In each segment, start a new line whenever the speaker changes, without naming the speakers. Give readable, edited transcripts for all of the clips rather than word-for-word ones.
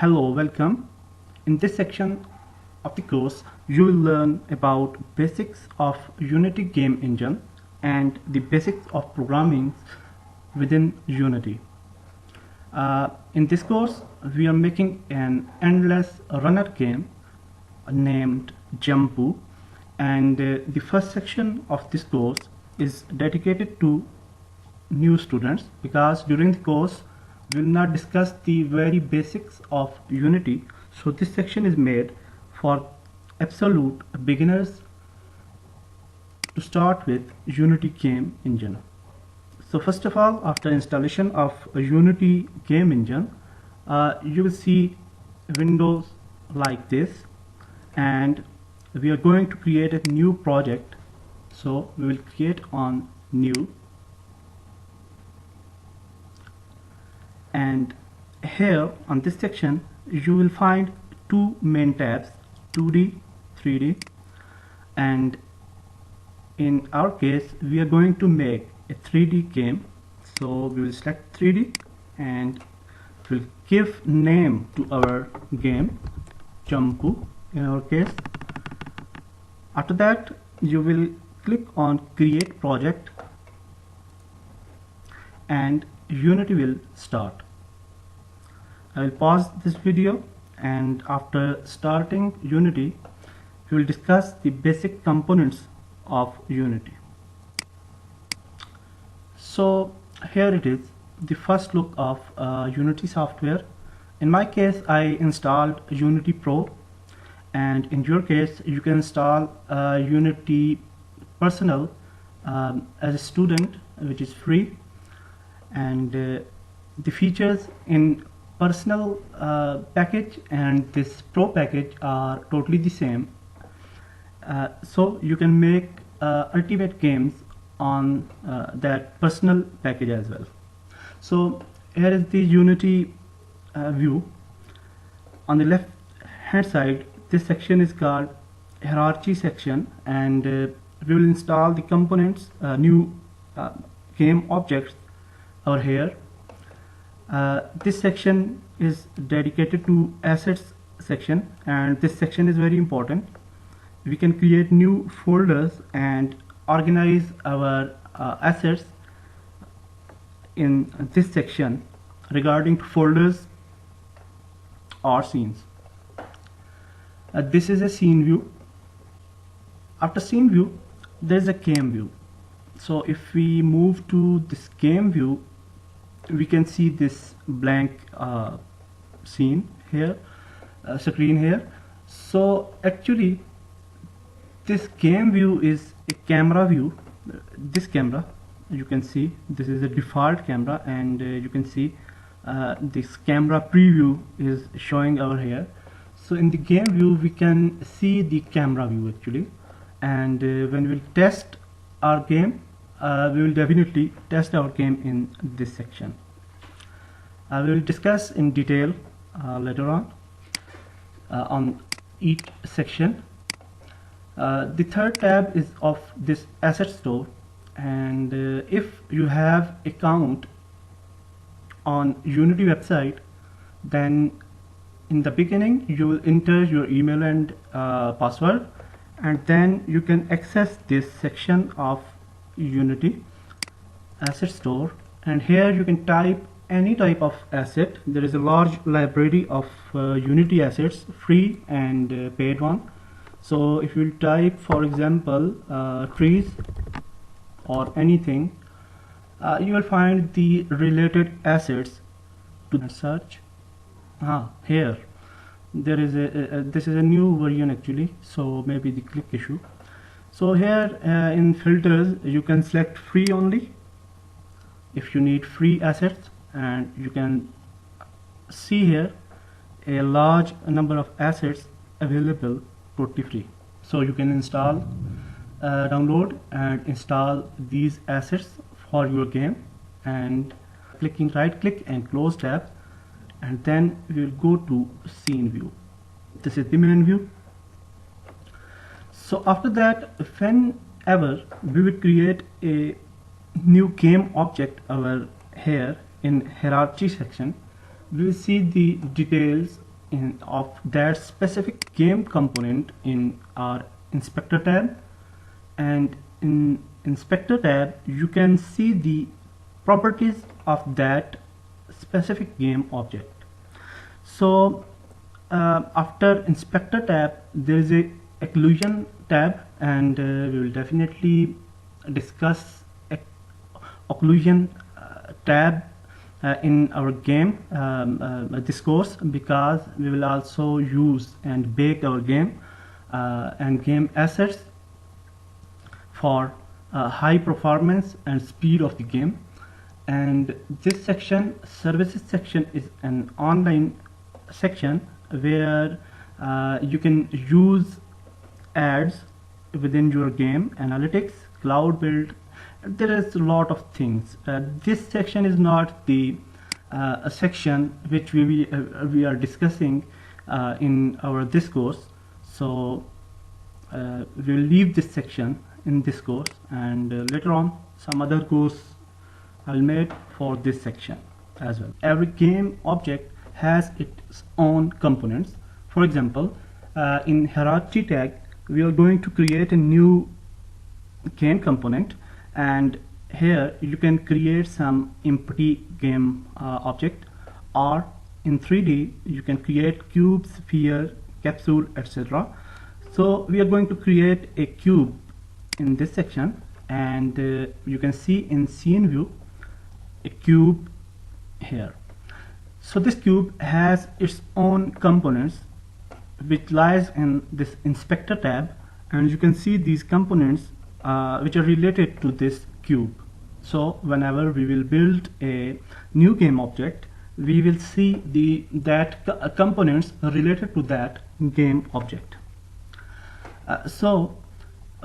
Hello, welcome. In this section of the course, you will learn about basics of Unity game engine and the basics of programming within Unity. In this course, we are making an endless runner game named Jumpu, and the first section of this course is dedicated to new students because during the course we will not discuss the very basics of Unity, so this section is made for absolute beginners to start with Unity game engine. So first of all, after installation of a Unity game engine, you will see windows like this, and we are going to create a new project. So we will create on new, and here on this section you will find two main tabs, 2D, 3D, and in our case we are going to make a 3D game. So we will select 3D and we'll give name to our game, Jumpu in our case. After that you will click on create project and Unity will start. I will pause this video, and after starting Unity we will discuss the basic components of Unity. So here it is, the first look of Unity software. In my case I installed Unity Pro, and in your case you can install Unity Personal as a student, which is free, and the features in Personal package and this Pro package are totally the same, so you can make ultimate games on that Personal package as well. So here is the Unity view. On the left hand side, this section is called hierarchy section, and we will install the components, new game objects over here. This section is dedicated to assets section, and this section is very important. We can create new folders and organize our assets in this section regarding to folders or scenes. This is a scene view. After scene view there is a game view. So if we move to this game view, we can see this blank scene here, screen here. So actually this game view is a camera view. This camera, you can see this is a default camera, and you can see this camera preview is showing over here. So in the game view we can see the camera view actually, and when we test our game, we will definitely test our game in this section. We will discuss in detail later on each section. The third tab is of this asset store, and if you have account on Unity website, then in the beginning you will enter your email and password, and then you can access this section of Unity asset store, and here you can type any type of asset. There is a large library of Unity assets, free and paid one. So if you type, for example, trees or anything, you will find the related assets to search. Here there is this is a new version actually, so maybe the click issue. So here in filters you can select free only if you need free assets, and you can see here a large number of assets available totally free. So you can install, download and install these assets for your game, and clicking right click and close tab, and then we will go to scene view. This is the main view. So after that, whenever we will create a new game object over here in hierarchy section, we will see the details of that specific game component in our inspector tab, and in inspector tab you can see the properties of that specific game object. So after inspector tab there is a occlusion tab, and we will definitely discuss occlusion tab in our game this course, because we will also use and bake our game and game assets for high performance and speed of the game. And this section, services section, is an online section where you can use ads within your game, analytics, cloud build. There is a lot of things. This section is not the a section which we are discussing in our this course, so we will leave this section in this course, and later on some other course I'll make for this section as well. Every game object has its own components. For example, in hierarchy tag we are going to create a new game component, and here you can create some empty game object, or in 3D you can create cube, sphere, capsule, etc. So we are going to create a cube in this section, and you can see in scene view a cube here. So this cube has its own components which lies in this inspector tab, and you can see these components which are related to this cube. So whenever we will build a new game object, we will see that components related to that game object. So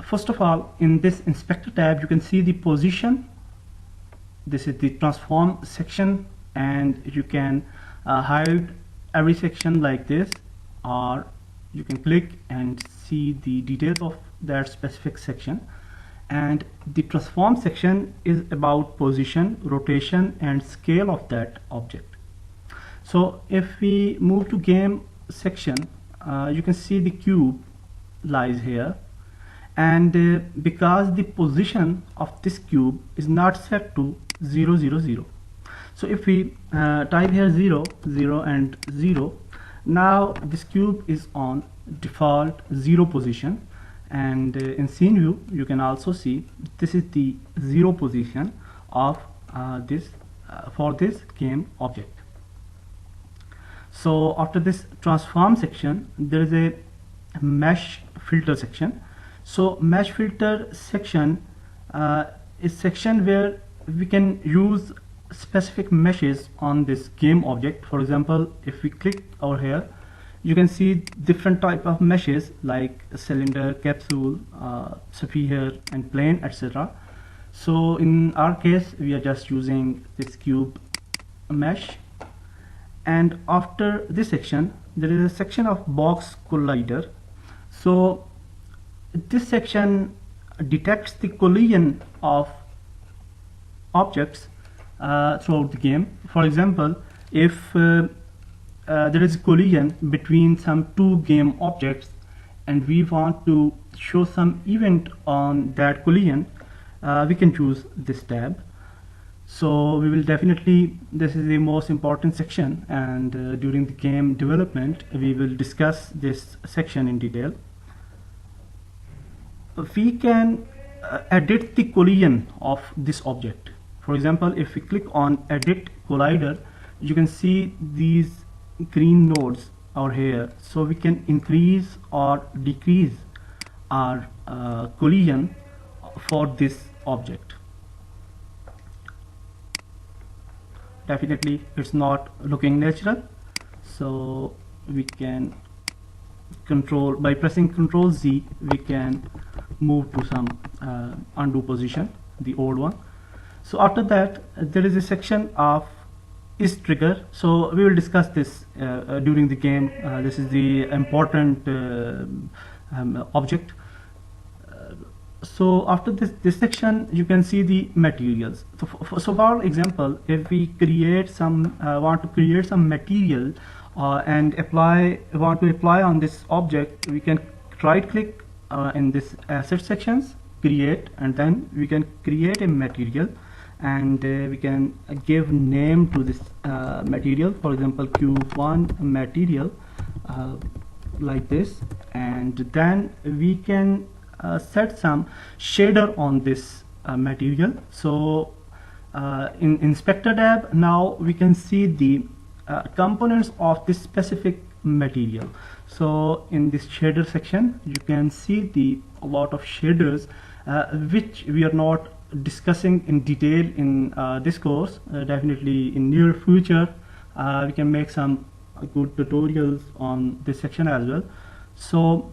first of all, in this inspector tab you can see the position. This is the transform section, and you can hide every section like this, or you can click and see the details of that specific section. And the transform section is about position, rotation, and scale of that object. So if we move to game section, you can see the cube lies here, and because the position of this cube is not set to 0, 0, 0. So if we type here 0, 0 and 0, now this cube is on default 0 position. And in scene view you can also see this is the 0 position of this for this game object. So after this transform section there is a mesh filter section. So mesh filter section is section where we can use specific meshes on this game object. For example, if we click over here, you can see different type of meshes like cylinder, capsule, sphere and plane, etc. So in our case we are just using this cube mesh. And after this section there is a section of box collider. So this section detects the collision of objects throughout the game. For example, if there is a collision between some two game objects and we want to show some event on that collision, we can choose this tab. So we will definitely, this is the most important section, and during the game development we will discuss this section in detail. We can edit the collision of this object. For example, if we click on edit collider, you can see these green nodes over here. So we can increase or decrease our collision for this object. Definitely it's not looking natural, so we can control, by pressing Ctrl Z we can move to some undo position, the old one. So after that there is a section of is trigger. So we will discuss this during the game. This is the important object. So after this section you can see the materials. So for example, if we create some want to create some material and want to apply on this object, we can right click in this asset sections, create, and then we can create a material, and we can give name to this material, for example cube1 material, like this, and then we can set some shader on this material. So in inspector tab, now we can see the components of this specific material. So in this shader section, you can see a lot of shaders which we are not discussing in detail in this course. Definitely in near future we can make some good tutorials on this section as well. So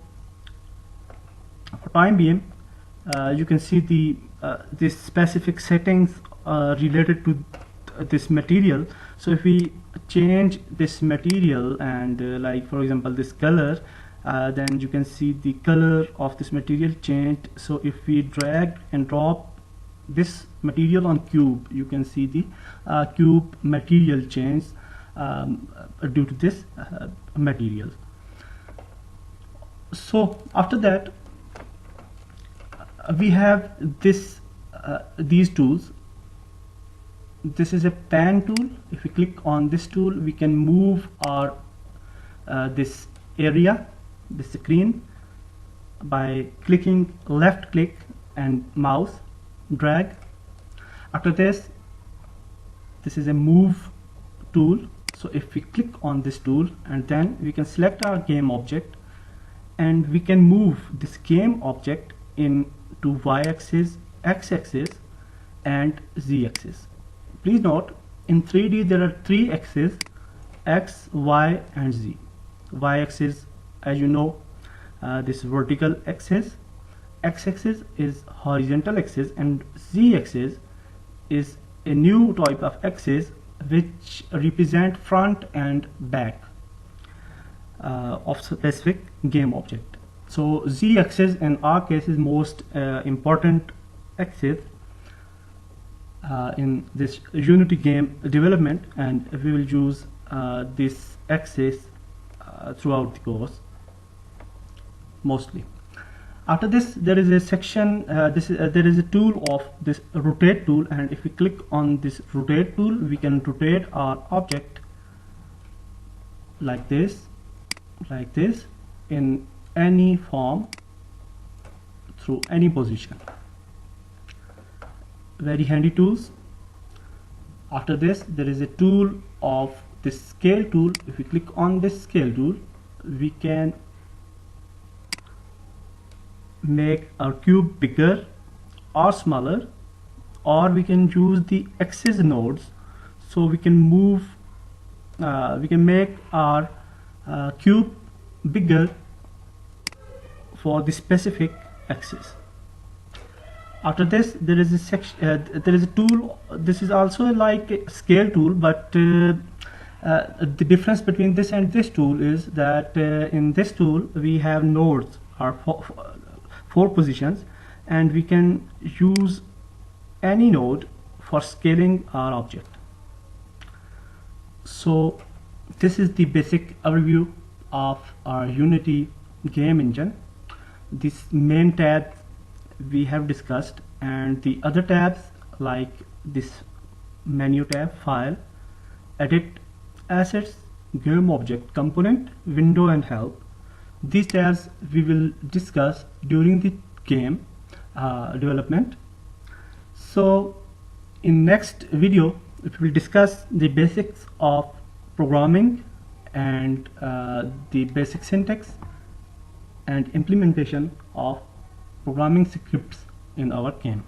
for time being, you can see this specific settings related to this material. So if we change this material and like for example this color, then you can see the color of this material changed. So if we drag and drop this material on cube, you can see the cube material change due to this material. So after that, we have these tools. This is a pan tool. If we click on this tool, we can move our this area, this screen, by clicking left click and mouse drag. After this is a move tool. So if we click on this tool, and then we can select our game object, and we can move this game object into y-axis, x-axis, and z-axis. Please note, in 3D there are 3 axes: x, y, and z. Y-axis, as you know, this vertical axis, x-axis is horizontal axis, and z-axis is a new type of axis which represent front and back of specific game object. So z-axis in our case is most important axis in this Unity game development, and we will use this axis throughout the course mostly. After this, there is a section, there is a tool of this rotate tool, and if we click on this rotate tool, we can rotate our object like this in any form through any position. Very handy tools. After this, there is a tool of this scale tool. If we click on this scale tool, we can make our cube bigger or smaller, or we can use the axis nodes. So we can move, we can make our cube bigger for the specific axis. After this, there is a section, there is a tool. This is also like a scale tool, but the difference between this and this tool is that in this tool we have nodes, or four positions, and we can use any node for scaling our object. So this is the basic overview of our Unity game engine. This main tab we have discussed, and the other tabs like this menu tab, file, edit, assets, game object, component, window, and help. These tabs we will discuss during the game development. So in next video we will discuss the basics of programming and the basic syntax and implementation of programming scripts in our game.